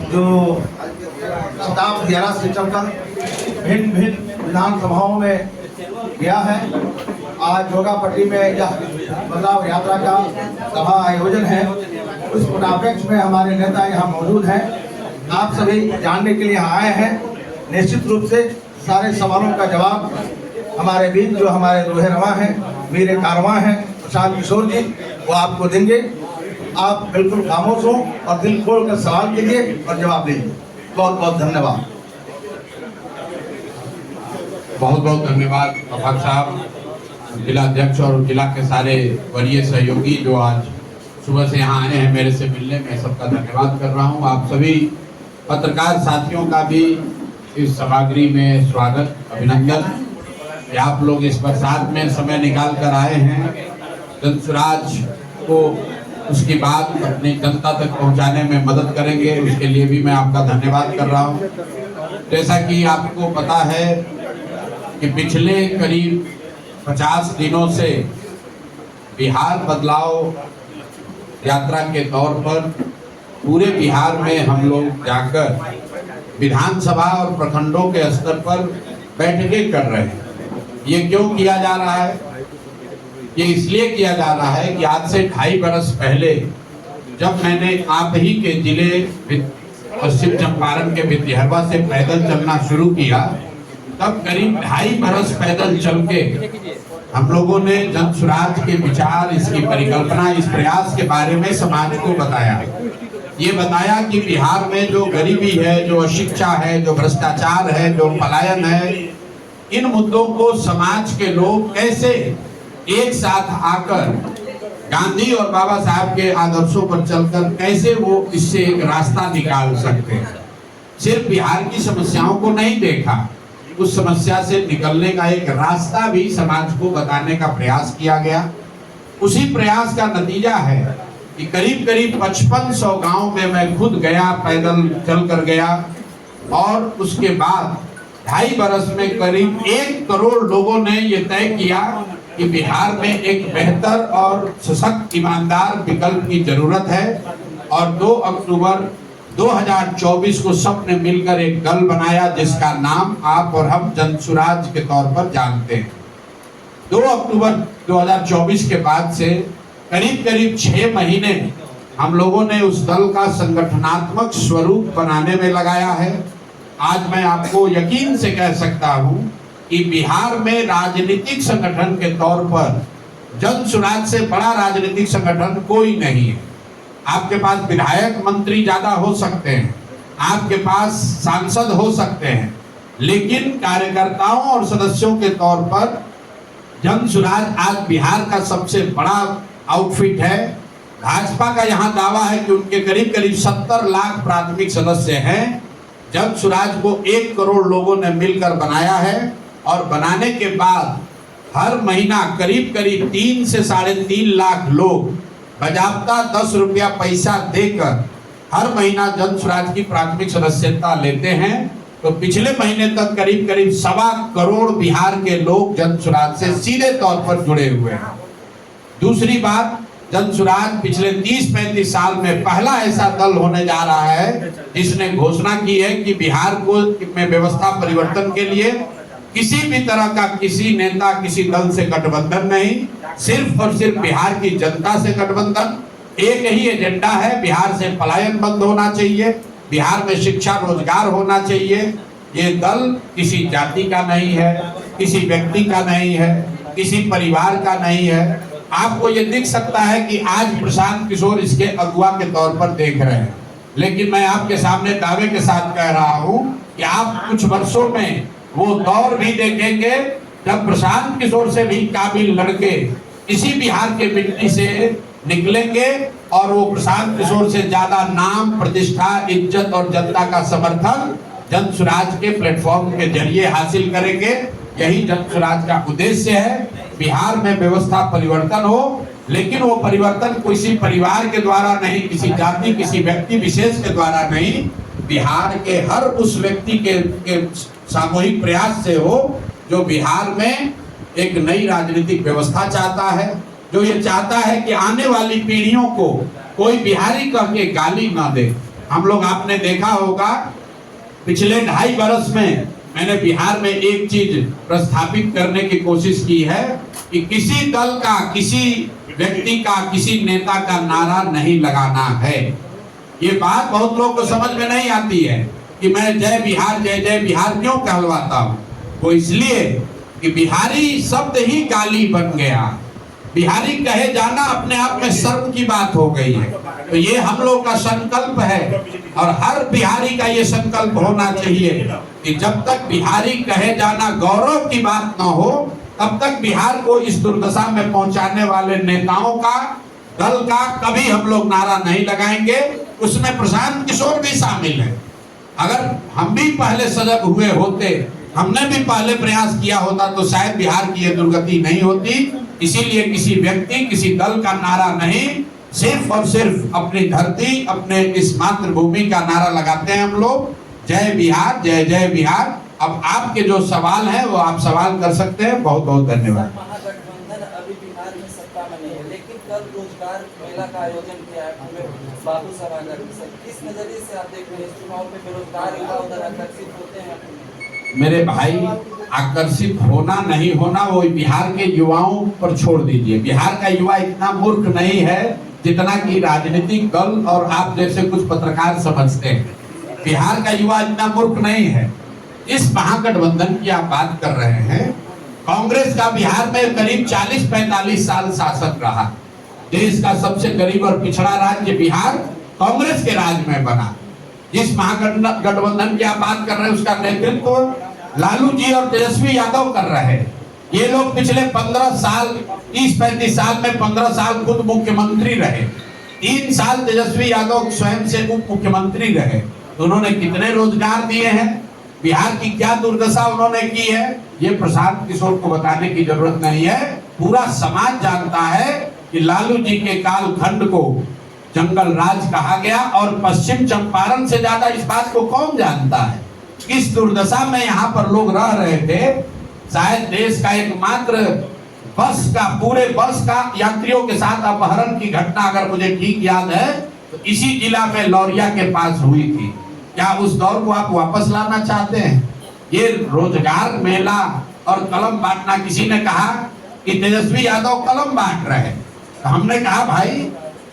जो शताब्दी 11 से चलकर भिन्न भिन्न विधानसभाओं में गया है। आज जोगापट्टी में यह बदलाव यात्रा का सभा आयोजन है। उस परिप्रेक्ष्य में हमारे नेता यहाँ मौजूद हैं। आप सभी जानने के लिए आए हैं। निश्चित रूप से सारे सवालों का जवाब हमारे बीच जो हमारे रोहे रवा हैं, वीर कारवां हैं प्रशांत किशोर जी, वो आपको देंगे। आप बिल्कुल खामोश हो और दिल खोल कर सवाल कीजिए और जवाब दीजिए। बहुत बहुत धन्यवाद। बहुत बहुत धन्यवाद अफाक साहब, जिला अध्यक्ष और जिला के सारे वरीय सहयोगी जो आज सुबह से यहाँ आए हैं मेरे से मिलने में, सबका धन्यवाद कर रहा हूँ। आप सभी पत्रकार साथियों का भी इस सभागृह में स्वागत, अभिनंदन। आप लोग इस बरसात में समय निकाल कर आए हैं, जनसुराज को उसकी बात अपनी जनता तक पहुंचाने में मदद करेंगे, उसके लिए भी मैं आपका धन्यवाद कर रहा हूं। जैसा कि आपको पता है कि पिछले करीब 50 दिनों से बिहार बदलाव यात्रा के तौर पर पूरे बिहार में हम लोग जाकर विधानसभा और प्रखंडों के स्तर पर बैठकें कर रहे हैं। ये क्यों किया जा रहा है? ये इसलिए किया जा रहा है कि आज से 2.5 बरस पहले जब मैंने आप ही के जिले पश्चिम चंपारण के भितिहरवा से पैदल चलना शुरू किया, तब करीब 2.5 बरस पैदल चल के हम लोगों ने जनसुराज के विचार, इसकी परिकल्पना, इस प्रयास के बारे में समाज को बताया। ये बताया कि बिहार में जो गरीबी है, जो अशिक्षा है, जो भ्रष्टाचार है, जो पलायन है, इन मुद्दों को समाज के लोग कैसे एक साथ आकर गांधी और बाबा साहब के आदर्शों पर चलकर कैसे वो इससे एक रास्ता निकाल सकते हैं। सिर्फ बिहार की समस्याओं को नहीं देखा, उस समस्या से निकलने का एक रास्ता भी समाज को बताने का प्रयास किया गया। उसी प्रयास का नतीजा है कि करीब करीब 5500 गांव में मैं खुद गया, पैदल चल कर गया, और उसके बाद 2.5 बरस में करीब 1 करोड़ लोगों ने ये तय किया कि बिहार में एक बेहतर और सशक्त ईमानदार विकल्प की जरूरत है। और 2 अक्टूबर 2024 को सबने मिलकर एक दल बनाया जिसका नाम आप और हम जनसुराज के तौर पर जानते हैं। 2 अक्टूबर 2024 के बाद से करीब करीब 6 महीने हम लोगों ने उस दल का संगठनात्मक स्वरूप बनाने में लगाया है। आज मैं आपको यकीन से कह सकता हूं कि बिहार में राजनीतिक संगठन के तौर पर जनसुराज से बड़ा राजनीतिक संगठन कोई नहीं है। आपके पास विधायक मंत्री ज्यादा हो सकते हैं, आपके पास सांसद हो सकते हैं, लेकिन कार्यकर्ताओं और सदस्यों के तौर पर जनसुराज आज बिहार का सबसे बड़ा आउटफिट है। भाजपा का यहाँ दावा है कि उनके करीब करीब 70 लाख प्राथमिक सदस्य हैं। जनसुराज को 1 करोड़ लोगों ने मिलकर बनाया है, और बनाने के बाद हर महीना करीब करीब 3 से 3.5 लाख लोग बजाबता 10 रुपया पैसा देकर हर महीना जनसुराज की प्राथमिक सदस्यता लेते हैं। तो पिछले महीने तक करीब करीब 1.25 करोड़ बिहार के लोग जनसुराज से सीधे तौर पर जुड़े हुए हैं। दूसरी बात, जनसुराज पिछले 30-35 साल में पहला ऐसा दल होने जा रहा है जिसने घोषणा की है कि बिहार को में व्यवस्था परिवर्तन के लिए किसी भी तरह का किसी नेता, किसी दल से गठबंधन नहीं, सिर्फ और सिर्फ बिहार की जनता से गठबंधन। एक ही एजेंडा है, बिहार से पलायन बंद होना चाहिए, बिहार में शिक्षा रोजगार होना चाहिए। ये दल किसी जाति का नहीं है, किसी व्यक्ति का नहीं है, किसी परिवार का नहीं है। आपको ये दिख सकता है कि आज प्रशांत किशोर इसके अगुवा के तौर पर देख रहे हैं, लेकिन मैं आपके सामने दावे के साथ कह रहा हूं कि आप कुछ वर्षों में वो दौर भी देखेंगे जब प्रशांत किशोर से भी काबिल लड़के इसी बिहार के मिट्टी से निकलेंगे, और वो प्रशांत किशोर से ज्यादा नाम, प्रतिष्ठा, इज्जत और जनता का समर्थन जनसुराज के प्लेटफॉर्म के जरिए हासिल करेंगे। यही जनसुराज का उद्देश्य है। बिहार में व्यवस्था परिवर्तन हो, लेकिन वो परिवर्तन किसी परिवार के द्वारा नहीं, किसी जाति, किसी व्यक्ति विशेष के द्वारा नहीं, बिहार के हर उस व्यक्ति के सामूहिक प्रयास से हो जो बिहार में एक नई राजनीतिक व्यवस्था चाहता है, जो ये चाहता है कि आने वाली पीढ़ियों को कोई बिहारी कह के गाली ना दे, हम लोग आपने देखा होगा पिछले 2.5 वर्ष में मैंने बिहार में एक चीज प्रस्थापित करने की कोशिश की है कि किसी दल का, किसी व्यक्ति का, किसी नेता का नारा नहीं लगाना है। ये बात बहुत लोगों को समझ में नहीं आती है कि मैं जय बिहार जय जय बिहार क्यों कहलवाता हूँ। वो इसलिए कि बिहारी शब्द ही गाली बन गया, बिहारी कहे जाना अपने आप में शर्म की बात हो गई है। तो ये हम लोग का संकल्प है और हर बिहारी का ये संकल्प होना चाहिए कि जब तक बिहारी कहे जाना गौरव की बात न हो, तब तक बिहार को इस दुर्दशा में पहुंचाने वाले नेताओं का, दल का कभी हम लोग नारा नहीं लगाएंगे। उसमें प्रशांत किशोर भी शामिल है। अगर हम भी पहले सजग हुए होते, हमने भी पहले प्रयास किया होता, तो शायद बिहार की ये दुर्गति नहीं होती। इसीलिए किसी व्यक्ति, किसी दल का नारा नहीं, सिर्फ और सिर्फ अपनी धरती, अपने इस मातृभूमि का नारा लगाते हैं हम लोग। जय बिहार जय जय बिहार। अब आपके जो सवाल है वो आप सवाल कर सकते हैं। बहुत बहुत धन्यवाद। महागठबंधन अभी बिहार में सत्ता में नहीं है, लेकिन कल रोजगार मेला का आयोजन किया है पूरे बाबू सभागार में। किस नजरिए से आप देख रहे हैं इस चुनाव में बेरोजगार युवा उधर आकर्षित होते हैं? मेरे भाई, आकर्षित होना नहीं होना वो बिहार के युवाओं पर छोड़ दीजिए। बिहार का युवा इतना मूर्ख नहीं है जितना कि राजनीतिक दल और आप जैसे कुछ पत्रकार समझते हैं। बिहार का युवा इतना मूर्ख नहीं है। इस महागठबंधन की आप बात कर रहे हैं, कांग्रेस का बिहार में करीब 40-45 साल शासन रहा। देश का सबसे गरीब और पिछड़ा राज्य बिहार कांग्रेस के राज में बना। जिस महागठबंधन की आप बात कर रहे हैं उसका नेतृत्व लालू जी और तेजस्वी यादव कर रहे हैं। ये लोग पिछले 15 साल, 30-35 साल में 15 साल खुद मुख्यमंत्री रहे। 3 साल तेजस्वी यादव स्वयं से उप मुख्यमंत्री रहे। तो उन्होंने कितने रोजगार दिए हैं, बिहार की क्या दुर्दशा उन्होंने की है, ये प्रशांत किशोर को बताने की जरूरत नहीं है। पूरा समाज जानता है कि लालू जी के कालखंड को जंगल राज कहा गया और पश्चिम चंपारण से ज्यादा इस बात को कौन जानता है। किस दुर्दशा में यहाँ पर लोग रह रहे थे। शायद देश का एकमात्र बस का, पूरे बस का यात्रियों के साथ अपहरण की घटना अगर मुझे ठीक याद है तो इसी जिला में लौरिया के पास हुई थी। क्या उस दौर को आप वापस लाना चाहते हैं? ये रोजगार मेला और कलम बांटना, किसी ने कहा कि तेजस्वी यादव कलम बांट रहे हैं, तो हमने कहा भाई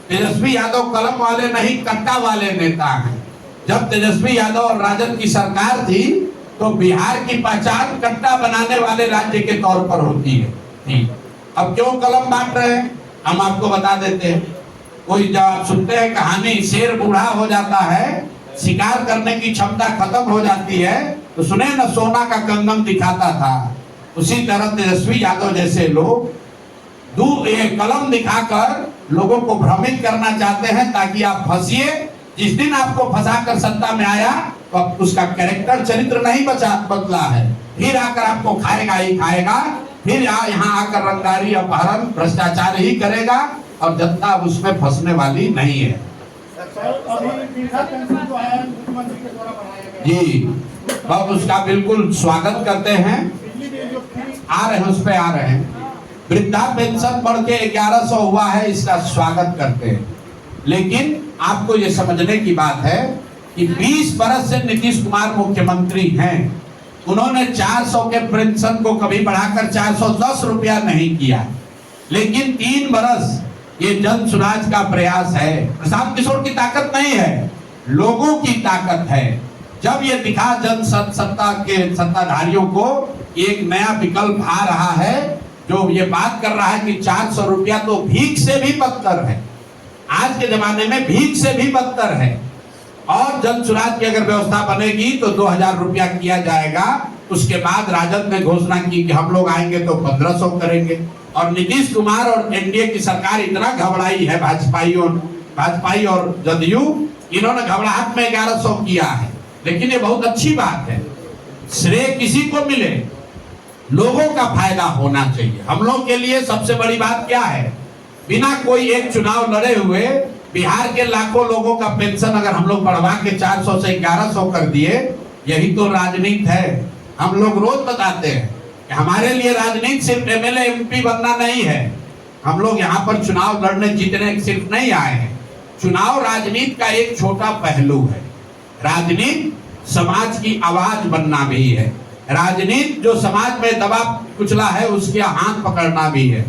तेजस्वी यादव कलम वाले नहीं, कट्टा वाले नेता हैं। जब तेजस्वी यादव और राजद की सरकार थी तो बिहार की पहचान कट्टा बनाने वाले राज्य के तौर पर होती है। अब क्यों कलम बांट रहे हैं हम आपको बता देते हैं। कोई जब आप सुनते हैं कहानी, शेर बूढ़ा हो जाता है, शिकार करने की क्षमता खत्म हो जाती है, तो सुने न सोना का कंगन दिखाता था। उसी तरह तेजस्वी यादव जैसे लोग कलम दिखाकर लोगों को भ्रमित करना चाहते हैं ताकि आप फंसिए। जिस दिन आपको फंसाकर सत्ता में आया तो अब उसका कैरेक्टर, चरित्र नहीं बदला है, फिर आकर आपको खाएगा ही खाएगा, फिर यहाँ आकर रंगदारी, अपहरण, भ्रष्टाचार ही करेगा और जनता उसमें फंसने वाली नहीं है। जी, अब उसका बिल्कुल स्वागत करते हैं। आ रहे हैं, उस पे आ रहे हैं। वृद्धा पेंशन बढ़ के 1100 हुआ है, इसका स्वागत करते हैं। लेकिन आपको ये समझने की बात है कि 20 बरस से नीतीश कुमार मुख्यमंत्री हैं। उन्होंने 400 के पेंशन को कभी बढ़ाकर 410 रुपया नहीं किया। लेकिन 3 बरस ये जन सुराज का प्रयास है। प्रशांत किशोर की ताकत नहीं है, लोगों की ताकत है। जब ये दिखा जन सत्ता के सत्ताधारियों को एक नया विकल्प आ रहा है जो ये बात कर रहा है कि 400 रुपया तो भीख से भी बदतर है, आज के जमाने में भीख से भी बदतर है। और जन सुराज की अगर व्यवस्था बनेगी तो 2000 रुपया किया जाएगा। उसके बाद राजद ने घोषणा की कि हम लोग आएंगे तो 1500 करेंगे। और नीतीश कुमार और एनडीए की सरकार इतना घबराई है, भाजपाई और जदयू, इन्होंने घबराहट में 1100 किया है। लेकिन ये बहुत अच्छी बात है, श्रेय किसी को मिले, लोगों का फायदा होना चाहिए। हम लोग के लिए सबसे बड़ी बात क्या है, बिना कोई एक चुनाव लड़े हुए बिहार के लाखों लोगों का पेंशन अगर हम लोग बढ़वा के 400 से 1100 कर दिए, यही तो राजनीति है। हम लोग रोज बताते हैं कि हमारे लिए राजनीति सिर्फ एमएलए एमपी बनना नहीं है। हम लोग यहाँ पर चुनाव लड़ने जीतने सिर्फ नहीं आए हैं, चुनाव राजनीति का एक छोटा पहलू है। राजनीति समाज की आवाज बनना भी है। राजनीति जो समाज में दबा कुचला है उसके हाथ पकड़ना भी है।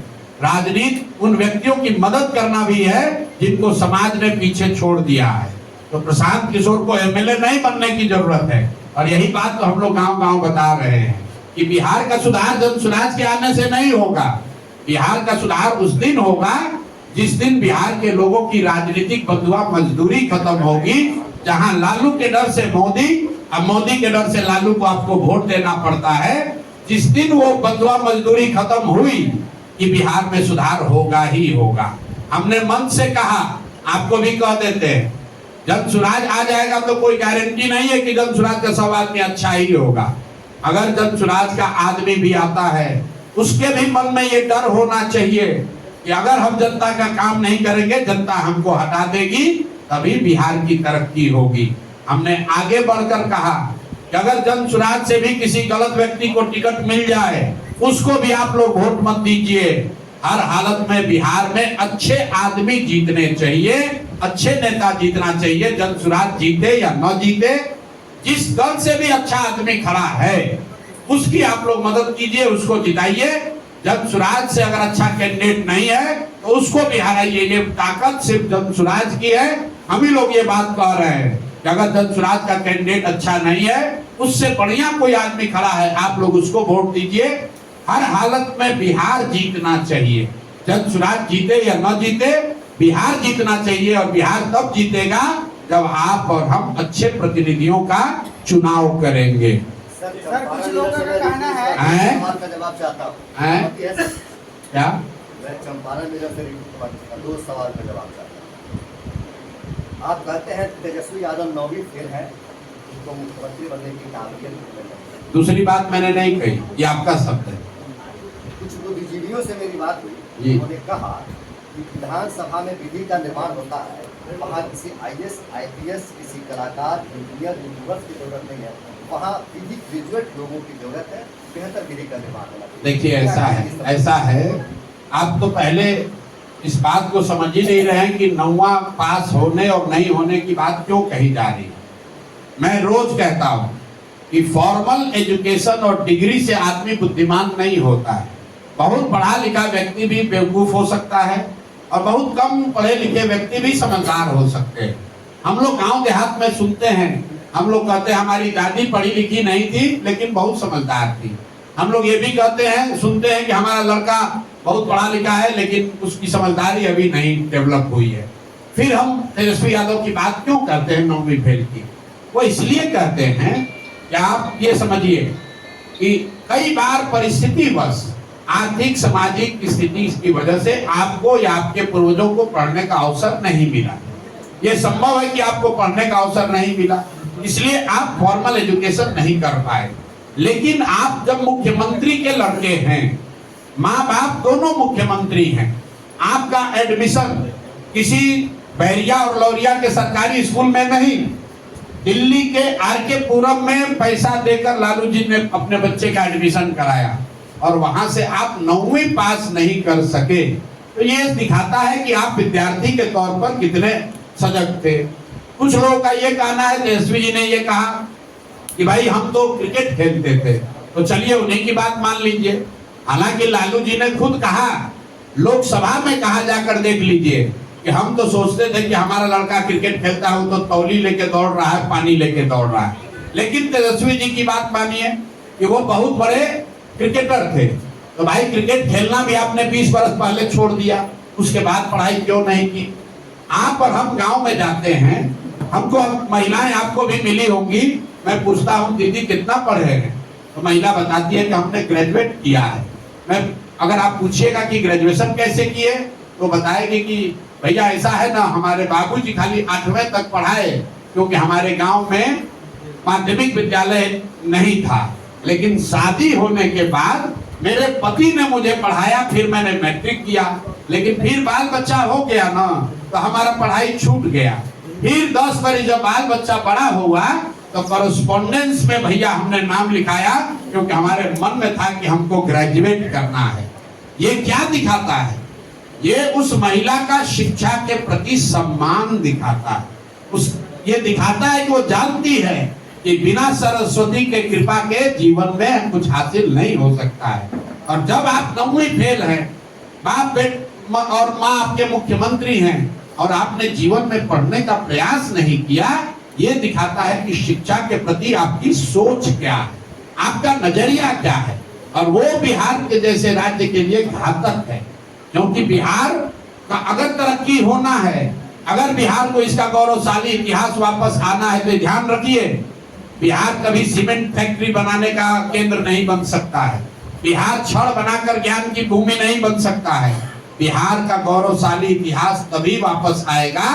राजनीति उन व्यक्तियों की मदद करना भी है जिनको समाज ने पीछे छोड़ दिया है। तो प्रशांत किशोर को एमएलए नहीं बनने की जरूरत है। और यही बात तो हम लोग गांव-गांव बता रहे हैं कि बिहार का सुधार जनसुराज के आने से नहीं होगा। बिहार का सुधार उस दिन होगा जिस दिन बिहार के लोगों की राजनीतिक बंधुआ मजदूरी खत्म होगी, जहां लालू के डर से मोदी, अब मोदी के डर से लालू को आपको वोट देना पड़ता है। जिस दिन वो बंधुआ मजदूरी खत्म हुई कि बिहार में सुधार होगा ही होगा। हमने मन से कहा, आपको भी कह देते हैं, जनसुराज आ जाएगा तो कोई गारंटी नहीं है कि जनसुराज का सब आदमी अच्छा ही होगा। अगर जनसुराज का आदमी भी आता है, उसके भी मन में ये डर होना चाहिए कि अगर हम जनता का काम नहीं करेंगे, जनता हमको हटा देगी, तभी बिहार की तरक्की होगी। हमने आगे बढ़कर कहा कि अगर जनसुराज से भी किसी गलत व्यक्ति को टिकट मिल जाए, उसको भी आप लोग वोट मत दीजिए। हर हालत में बिहार में अच्छे आदमी जीतने चाहिए, अच्छे नेता जीतना चाहिए। जनसुराज जीते या न जीते, जिस दल से भी अच्छा आदमी खड़ा है उसकी आप लोग मदद कीजिए, उसको जिताइए। जनसुराज से अगर अच्छा कैंडिडेट नहीं है तो उसको भी हराइए। ये ताकत सिर्फ जनसुराज की है। हम ही लोग ये बात कह रहे हैं कि अगर जनसुराज का कैंडिडेट अच्छा नहीं है, उससे बढ़िया कोई आदमी खड़ा है, आप लोग उसको वोट दीजिए। हर हालत में बिहार जीतना चाहिए। जनसुराज जीते या न जीते, बिहार जीतना चाहिए। और बिहार तब जीतेगा जब आप और हम अच्छे प्रतिनिधियों का चुनाव करेंगे। सर कुछ लोगों का कहना है, सवाल का जवाब चाहता हूँ। क्या? मैं चंपारण में जब दो सवाल का जवाब चाहता हूँ। आप कहते हैं तेजस्वी यादव 9वीं फेल है, उनको मुख्यमंत्री बनने की काबिलियत नहीं। दूसरी बात मैंने नहीं कही, ये आपका शब्द है। कुछ बुद्धिजीवियों से मेरी बात हुई, उन्होंने कहा कि विधानसभा में विधि का निर्माण होता है, वहाँ किसी IAS, IPS, किसी कलाकार, इंजीनियर, यूनिवर्स की जरूरत नहीं है, वहाँ विधि ग्रेजुएट लोगों की जरूरत है। बेहतर विधि का निर्माण होना चाहिए। देखिए ऐसा है, आप तो पहले इस बात को समझ ही नहीं रहे हैं कि 9वां पास होने और नहीं होने की बात क्यों कही जा रही है। मैं रोज कहता हूँ कि फॉर्मल एजुकेशन और डिग्री से आदमी बुद्धिमान नहीं होता है। बहुत पढ़ा लिखा व्यक्ति भी बेवकूफ हो सकता है और बहुत कम पढ़े लिखे व्यक्ति भी समझदार हो सकते हैं। हम लोग गांव देहात में सुनते हैं, हम लोग कहते हैं हमारी दादी पढ़ी लिखी नहीं थी लेकिन बहुत समझदार थी। हम लोग ये भी कहते हैं, सुनते हैं कि हमारा लड़का बहुत पढ़ा लिखा है लेकिन उसकी समझदारी अभी नहीं डेवलप हुई है। फिर हम तेजस्वी यादव की बात क्यों करते हैं 9वीं फेल की? वो इसलिए कहते हैं कि आप ये समझिए कि कई बार परिस्थितिवश, आर्थिक सामाजिक स्थिति की वजह से आपको या आपके पूर्वजों को पढ़ने का अवसर नहीं मिला। ये संभव है कि आपको पढ़ने का अवसर नहीं मिला, इसलिए आप फॉर्मल एजुकेशन नहीं कर पाए। लेकिन आप जब मुख्यमंत्री के लड़के हैं, माँ बाप दोनों मुख्यमंत्री हैं, आपका एडमिशन किसी बैरिया और लौरिया के सरकारी स्कूल में नहीं, दिल्ली के RK पुरम में पैसा देकर लालू जी ने अपने बच्चे का एडमिशन कराया और वहां से आप 9वीं पास नहीं कर सके, तो ये दिखाता है कि आप विद्यार्थी के तौर पर कितने सजग थे। कुछ लोगों का ये कहना है, तेजस्वी जी ने ये कहा कि भाई हम तो क्रिकेट खेलते थे, तो चलिए उन्हीं की बात मान लीजिए। हालांकि लालू जी ने खुद कहा, लोकसभा में कहा, जाकर देख लीजिए कि हम तो सोचते थे कि हमारा लड़का क्रिकेट खेलता है तो तौली लेके दौड़ रहा है, पानी लेके दौड़ रहा है। लेकिन तेजस्वी जी की बात मानिए कि वो बहुत बड़े क्रिकेटर थे, तो भाई क्रिकेट खेलना भी आपने 20 बरस पहले छोड़ दिया, उसके बाद पढ़ाई क्यों नहीं की? आप और हम गांव में जाते हैं, हमको महिलाएं आपको भी मिली होंगी, मैं पूछता हूँ दीदी कितना पढ़े हैं, तो महिला बताती है कि हमने ग्रेजुएट किया है। मैं अगर आप पूछिएगा कि ग्रेजुएशन कैसे किए, तो बताएगी कि भैया ऐसा है ना, हमारे बाबूजी खाली 8वें तक पढ़ाए, क्योंकि हमारे गांव में माध्यमिक विद्यालय नहीं था, लेकिन शादी होने के बाद मेरे पति ने मुझे पढ़ाया, फिर मैंने मैट्रिक किया, लेकिन फिर बाल बच्चा हो गया ना, तो हमारा पढ़ाई छूट गया। फिर 10 बार जब बाल बच्चा बड़ा हुआ तो कॉरेस्पॉन्डेंस में भैया हमने नाम लिखाया, क्योंकि हमारे मन में था कि हमको ग्रेजुएट करना है। ये क्या दिखाता है ये उस महिला का शिक्षा के प्रति सम्मान दिखाता है। ये दिखाता है कि वो जानती है कि बिना सरस्वती के कृपा के जीवन में कुछ हासिल नहीं हो सकता है। और जब आप 9वीं फेल हैं, बाप और माँ आपके मुख्यमंत्री हैं और आपने जीवन में पढ़ने का प्रयास नहीं किया, ये दिखाता है कि शिक्षा के प्रति आपकी सोच क्या है, आपका नजरिया क्या है। और वो बिहार के जैसे राज्य के लिए घातक है, क्योंकि बिहार का अगर तरक्की होना है, अगर बिहार को इसका गौरवशाली इतिहास वापस आना है, तो ध्यान रखिए, बिहार कभी सीमेंट फैक्ट्री बनाने का केंद्र नहीं बन सकता है। बिहार छड़ बनाकर ज्ञान की भूमि नहीं बन सकता है। बिहार का गौरवशाली इतिहास तभी वापस आएगा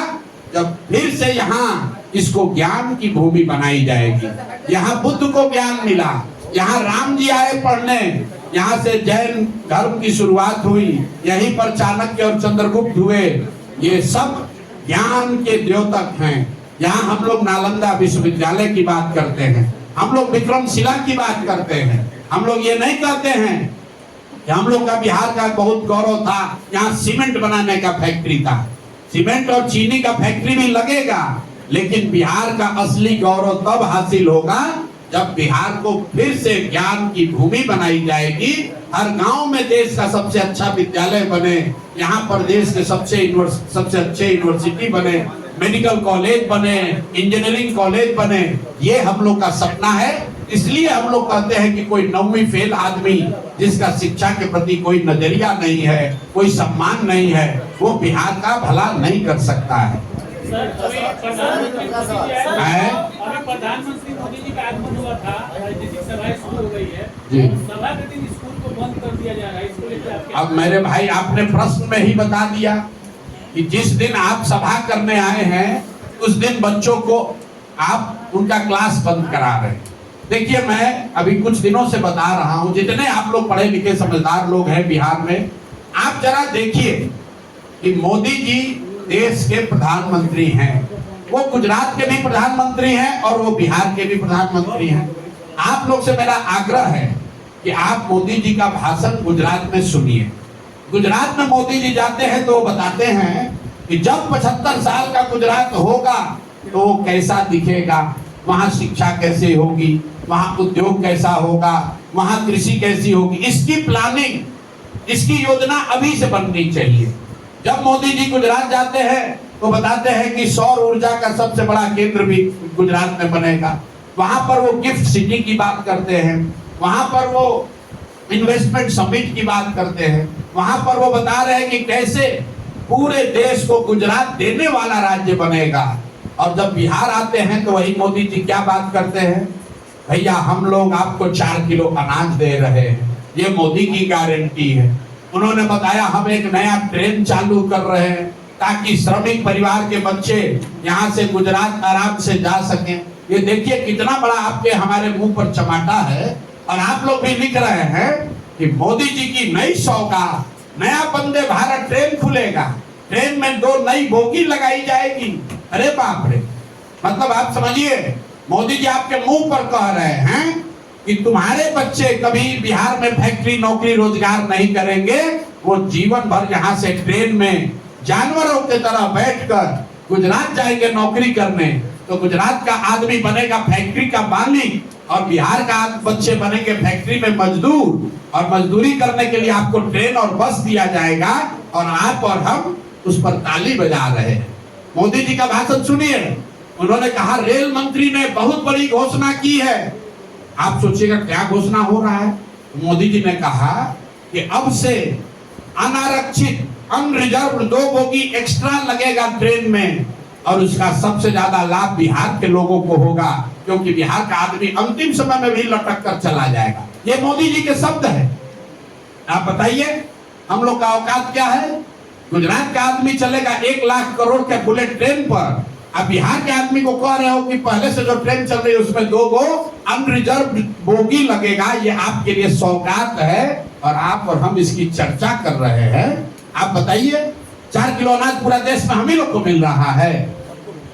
जब फिर से यहाँ इसको ज्ञान की भूमि बनाई जाएगी। यहाँ बुद्ध को ज्ञान मिला, यहाँ राम जी आए पढ़ने, यहाँ से जैन धर्म की शुरुआत हुई, यहीं पर चाणक्य और चंद्रगुप्त हुए। ये सब ज्ञान के द्योतक हैं। यहाँ हम लोग नालंदा विश्वविद्यालय की बात करते हैं, हम लोग विक्रमशिला की बात करते हैं। हम लोग ये नहीं कहते हैं कि हम लोग का बिहार का बहुत गौरव था, यहाँ सीमेंट बनाने का फैक्ट्री था। सीमेंट और चीनी का फैक्ट्री भी लगेगा, लेकिन बिहार का असली गौरव तब हासिल होगा जब बिहार को फिर से ज्ञान की भूमि बनाई जाएगी। हर गांव में देश का सबसे अच्छा विद्यालय बने, यहाँ पर देश के सबसे अच्छे यूनिवर्सिटी बने, मेडिकल कॉलेज बने, इंजीनियरिंग कॉलेज बने। ये हम लोग का सपना है। इसलिए हम लोग कहते हैं कि कोई 9वीं फेल आदमी जिसका शिक्षा के प्रति कोई नजरिया नहीं है, कोई सम्मान नहीं है, वो बिहार का भला नहीं कर सकता है। प्रधानमंत्री मोदी जी का आगमन हुआ था, राजनीतिक सभाएं शुरू हो गई है, सभा के दिन स्कूल को बंद कर दिया जा रहा है, इसको लेकर अब मेरे भाई आपने प्रश्न में ही बता दिया कि जिस दिन आप सभा करने आए हैं उस दिन बच्चों को आप उनका क्लास बंद करा रहे हैं। देखिए, मैं अभी कुछ दिनों से बता रहा हूं, जितने आप लोग पढ़े लिखे समझदार लोग हैं बिहार में, आप जरा देखिए कि मोदी जी देश के प्रधानमंत्री हैं, वो गुजरात के भी प्रधानमंत्री हैं और वो बिहार के भी प्रधानमंत्री हैं। आप लोग से मेरा आग्रह है कि आप मोदी जी का भाषण गुजरात में सुनिए। गुजरात में मोदी जी जाते हैं तो वो बताते हैं कि जब 75 साल का गुजरात होगा तो कैसा दिखेगा, वहाँ शिक्षा कैसे होगी, वहाँ उद्योग कैसा होगा, वहाँ कृषि कैसी होगी। इसकी प्लानिंग, इसकी योजना अभी से बननी चाहिए। जब मोदी जी गुजरात जाते हैं तो बताते हैं कि सौर ऊर्जा का सबसे बड़ा केंद्र भी गुजरात में बनेगा। वहां पर वो गिफ्ट सिटी की बात करते हैं, वहां पर वो इन्वेस्टमेंट समिट की बात करते हैं, वहां पर वो बता रहे हैं कि कैसे पूरे देश को गुजरात देने वाला राज्य बनेगा। और जब बिहार आते हैं तो वही मोदी जी क्या बात करते हैं, भैया हम लोग आपको 4 किलो अनाज दे रहे हैं, ये मोदी की गारंटी है। उन्होंने बताया हम एक नया ट्रेन चालू कर रहे हैं ताकि श्रमिक परिवार के बच्चे यहाँ से गुजरात आराम से जा सकें। ये देखिए कितना बड़ा आपके हमारे मुंह पर चमाटा है। और आप लोग भी लिख रहे हैं कि मोदी जी की नई सौगात, नया वंदे भारत ट्रेन खुलेगा, ट्रेन में 2 नई बोगी लगाई जाएगी। अरे बाप रे, मतलब आप समझिए, मोदी जी आपके मुंह पर कह रहे हैं कि तुम्हारे बच्चे कभी बिहार में फैक्ट्री नौकरी रोजगार नहीं करेंगे, वो जीवन भर यहाँ से ट्रेन में जानवरों की तरह बैठकर गुजरात जाएंगे नौकरी करने। तो गुजरात का आदमी बनेगा फैक्ट्री का मालिक और बिहार का बच्चे बनेंगे फैक्ट्री में मजदूर, और मजदूरी करने के लिए आपको ट्रेन और बस दिया जाएगा और आप और हम उस पर ताली बजा रहे हैं। मोदी जी का भाषण सुनिए, उन्होंने कहा रेल मंत्री ने बहुत बड़ी घोषणा की है। आप सोचिएगा क्या घोषणा हो रहा है। मोदी जी ने कहा कि अब से अनारक्षित अनरिजर्व 2 बोगी एक्स्ट्रा लगेगा ट्रेन में, और उसका सबसे ज्यादा लाभ बिहार के लोगों को होगा, क्योंकि बिहार का आदमी अंतिम समय में भी लटक कर चला जाएगा। ये मोदी जी के शब्द है। आप बताइए हम लोग का औकात क्या है। गुजरात का आदमी चलेगा 1 लाख करोड़ के बुलेट ट्रेन पर, अब बिहार के आदमी को कह रहे हो कि पहले से जो ट्रेन चल रही है उसमें 2 गो अनरिजर्व बोगी लगेगा। ये आपके लिए सौगात है और आप और हम इसकी चर्चा कर रहे हैं। आप बताइए 4 किलो अनाज पूरा देश में हम ही लोग को मिल रहा है।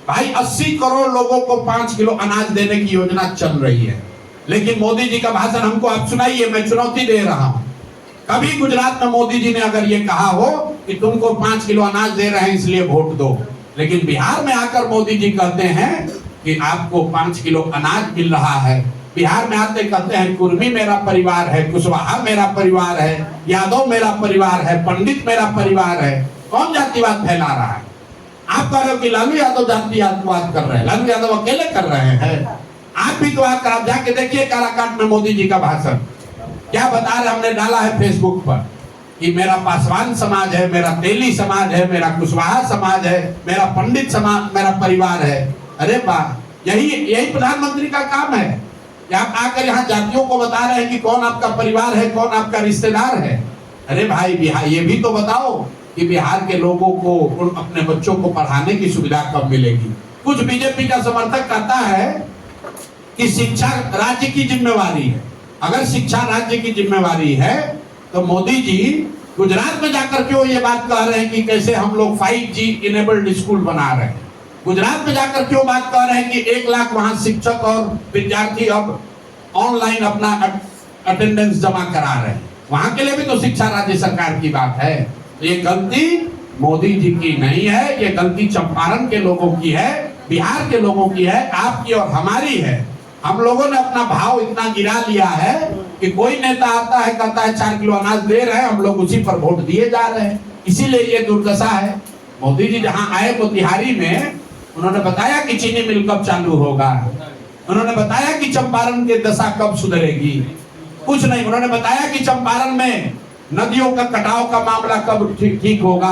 भाई 80 करोड़ लोगों को 5 किलो अनाज देने की योजना चल रही है, लेकिन मोदी जी का भाषण हमको आप सुनाइए। मैं चुनौती दे रहा हूं, कभी गुजरात में मोदी जी ने अगर ये कहा हो कि तुमको 5 किलो अनाज दे रहे हैं इसलिए वोट दो। लेकिन बिहार में आकर मोदी जी कहते हैं कि आपको 5 किलो अनाज मिल रहा है। बिहार में आते कहते हैं कुर्मी मेरा परिवार है, कुशवाहा मेरा परिवार है, यादव मेरा परिवार है, पंडित मेरा परिवार है। कौन जातिवाद फैला रहा है? आप कह रहे हो कि लालू यादव जातिवाद कर रहे हैं। लालू यादव अकेले कर रहे हैं? आप भी तो आकर आप जाके देखिए काराकाट में मोदी जी का भाषण क्या बता रहे। हमने डाला है फेसबुक पर कि मेरा पासवान समाज है, मेरा तेली समाज है, मेरा कुशवाहा समाज है, मेरा पंडित समाज मेरा परिवार है। अरे वाह, यही प्रधानमंत्री का काम है कि आप आकर यहाँ जातियों को बता रहे हैं कि कौन आपका परिवार है, कौन आपका रिश्तेदार है। अरे भाई, बिहार ये भी तो बताओ कि बिहार के लोगों को अपने बच्चों को पढ़ाने की सुविधा कब मिलेगी। कुछ बीजेपी का समर्थक कहता है कि शिक्षा राज्य की जिम्मेवारी है। अगर शिक्षा राज्य की जिम्मेवारी है तो मोदी जी गुजरात में जाकर क्यों ये बात कह रहे हैं कि कैसे हम लोग 5G इनेबल्ड स्कूल बना रहे हैं। गुजरात में जाकर क्यों बात कर रहे हैं कि 1 लाख वहां शिक्षक और विद्यार्थी अब ऑनलाइन अपना अटेंडेंस जमा करा रहे हैं। वहां के लिए भी तो शिक्षा राज्य सरकार की बात है। ये गलती मोदी जी की नहीं है, ये गलती चंपारण के लोगों की है, बिहार के लोगों की है, आपकी और हमारी है। हम लोगों ने अपना भाव इतना गिरा लिया है कि कोई नेता आता है कहता है 4 किलो अनाज दे रहे हैं, हम लोग उसी पर वोट दिए जा रहे हैं। इसीलिए ये दुर्दशा है। मोदी जी जहां आए मोतिहारी में, उन्होंने बताया कि चीनी मिल कब चालू होगा, उन्होंने बताया कि चंपारण की दशा कब सुधरेगी, कुछ नहीं। उन्होंने बताया कि चंपारण में नदियों का कटाव का मामला कब ठीक होगा।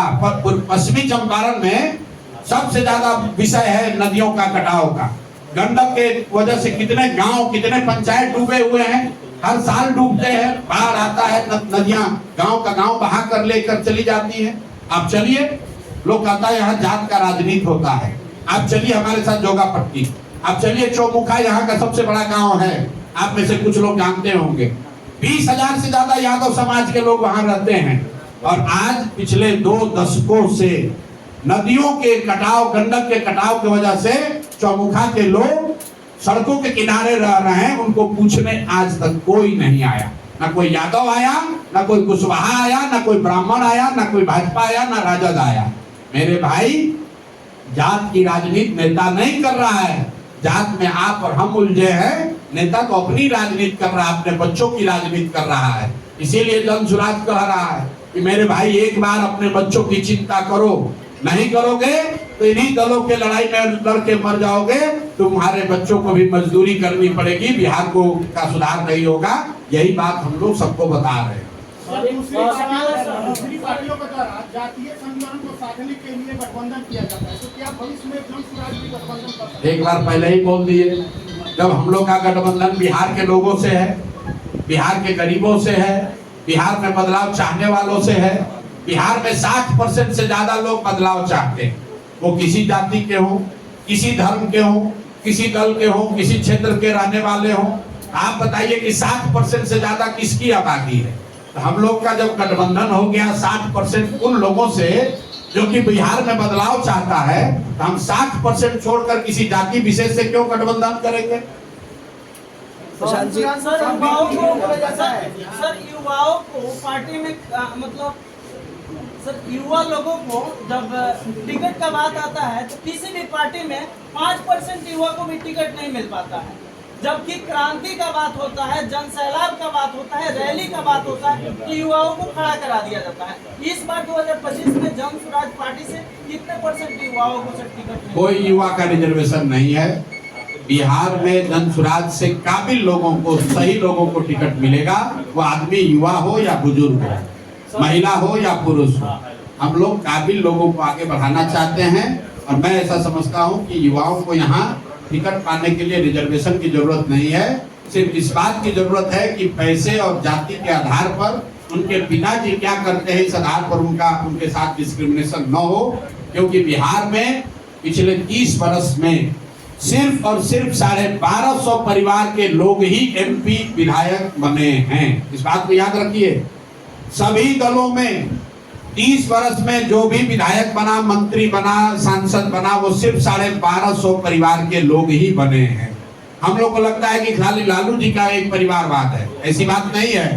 पश्चिमी चंपारण में सबसे ज्यादा विषय है नदियों का कटाव का। गंडक के वजह से कितने गांव, कितने पंचायत डूबे हुए हैं, हर साल डूबते हैं। बाढ़ आता है, नदियां गांव का गांव बहा कर लेकर चली जाती है। आप चलिए, लोग कहता है यहाँ जात का राजनीति होता है। आप चलिए हमारे साथ जोगापट्टी, आप चलिए चौमुखा, यहाँ का सबसे बड़ा गांव है, आप में से कुछ लोग जानते होंगे। 20,000 से ज्यादा यादव समाज के लोग वहां रहते हैं। और आज पिछले 2 दशकों से नदियों के कटाव, गंडक के कटाव की वजह से चौमुखा के लोग सड़कों के किनारे रह रहे हैं। उनको पूछने आज तक कोई नहीं आया, ना कोई यादव आया, ना कोई कुशवाहा आया, ना कोई ब्राह्मण आया, ना कोई भाजपा आया, ना राजद आया। मेरे भाई, जात की राजनीति नेता नहीं कर रहा है। जात में आप और हम उलझे हैं। नेता तो अपनी राजनीति कर रहा है, अपने बच्चों की राजनीति कर रहा है। इसीलिए जन सुराज कह रहा है कि मेरे भाई एक बार अपने बच्चों की चिंता करो, नहीं करोगे तो इन्हीं दलों के लड़ाई में लड़के मर जाओगे। तुम्हारे बच्चों को भी मजदूरी करनी पड़ेगी, बिहार को का सुधार नहीं होगा। यही बात हम लोग सबको बता रहे हैं। दूसरी पार्टियों के द्वारा जातीय संगठन को साधने के लिए गठबंधन किया जाता है, तो क्या भविष्य में जन सुराज भी गठबंधन कर सकते हैं? एक बार पहले ही बोल दिए, जब हम लोग का गठबंधन बिहार के लोगों से है, बिहार के गरीबों से है, बिहार में बदलाव चाहने वालों से है। बिहार में 60% से ज्यादा लोग बदलाव चाहते हैं, वो किसी जाति के हो, किसी धर्म के हो, किसी दल के हो, किसी क्षेत्र के रहने वाले हो। आप बताइए कि 60% से ज्यादा किसकी आबादी है? तो हम लोग का जब गठबंधन हो गया 60% उन लोगों से जो कि बिहार में बदलाव चाहता है, तो हम 60% छोड़कर किसी जाति विशेष से क्यों गठबंधन करेंगे? सर युवाओं को पार्टी में मतलब सर युवा लोगों को जब टिकट का बात आता है तो किसी भी पार्टी में 5% युवा को भी टिकट नहीं मिल पाता है। जबकि क्रांति का बात होता है, जन सैलाब का बात होता है, रैली का बात होता है, तो युवाओं को खड़ा करा दिया जाता है। इस बार 2025 में जन स्वराज पार्टी से कितने % युवाओं को टिकट? कोई युवा का रिजर्वेशन नहीं है। बिहार में जन स्वराज से काबिल लोगों को, सही लोगों को टिकट मिलेगा। वो आदमी युवा हो या बुजुर्ग हो, महिला हो या पुरुष हो, हम लोग काबिल लोगों को आगे बढ़ाना चाहते हैं। और मैं ऐसा समझता हूँ कि युवाओं को यहाँ टिकट पाने के लिए रिजर्वेशन की जरूरत नहीं है। सिर्फ इस बात की जरूरत है कि पैसे और जाति के आधार पर उनके पिताजी क्या करते हैं इस आधार पर उनके साथ डिस्क्रिमिनेशन न हो। क्योंकि बिहार में पिछले 30 वर्ष में सिर्फ और सिर्फ 1250 परिवार के लोग ही MP विधायक बने हैं। इस बात को याद रखिए। सभी दलों में 30 वर्ष में जो भी विधायक बना, मंत्री बना, सांसद बना, वो सिर्फ 1250 परिवार के लोग ही बने हैं। हम लोग को लगता है कि खाली लालू जी का एक परिवारवाद है, ऐसी बात नहीं है।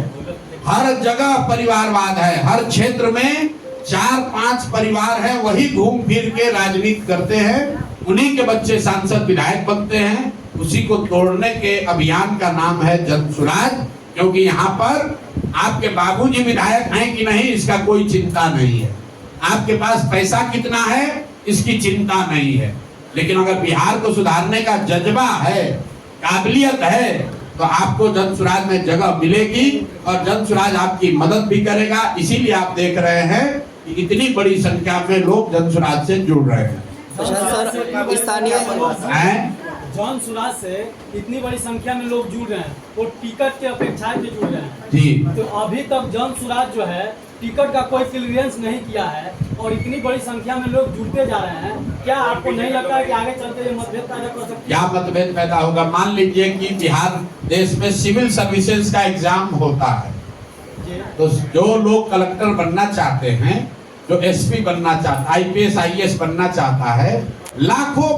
हर जगह परिवारवाद है, हर क्षेत्र में 4-5 परिवार हैं, वही घूम फिर के राजनीति करते हैं, उन्हीं के बच्चे सांसद विधायक बनते हैं। उसी को तोड़ने के अभियान का नाम है जन सुराज। क्योंकि यहाँ पर आपके बाबूजी विधायक हैं कि नहीं इसका कोई चिंता नहीं है, आपके पास पैसा कितना है इसकी चिंता नहीं है, लेकिन अगर बिहार को सुधारने का जज्बा है, काबिलियत है, तो आपको जन सुराज में जगह मिलेगी और जन सुराज आपकी मदद भी करेगा। इसीलिए आप देख रहे हैं कि इतनी बड़ी संख्या में लोग जन सुराज से जुड़ रहे हैं। जन सुराज से इतनी बड़ी संख्या में लोग जुड़ रहे हैं, वो टिकट के अपेक्षा से जुड़ रहे हैं जी। तो अभी तक जन सुराज जो है टिकट का कोई क्लियरेंस नहीं किया है और इतनी बड़ी संख्या में लोग जुड़ते जा रहे हैं। क्या आपको नहीं लगता है कि आगे चलते ये मतभेद पैदा कर सकते हैं? क्या मतभेद पैदा होगा? मान लीजिए कि बिहार देश में सिविल सर्विसेज का एग्जाम होता है, तो जो लोग कलेक्टर बनना चाहते हैं, जो एसपी बनना चाहता, IPS IAS बनना चाहता है, लाखों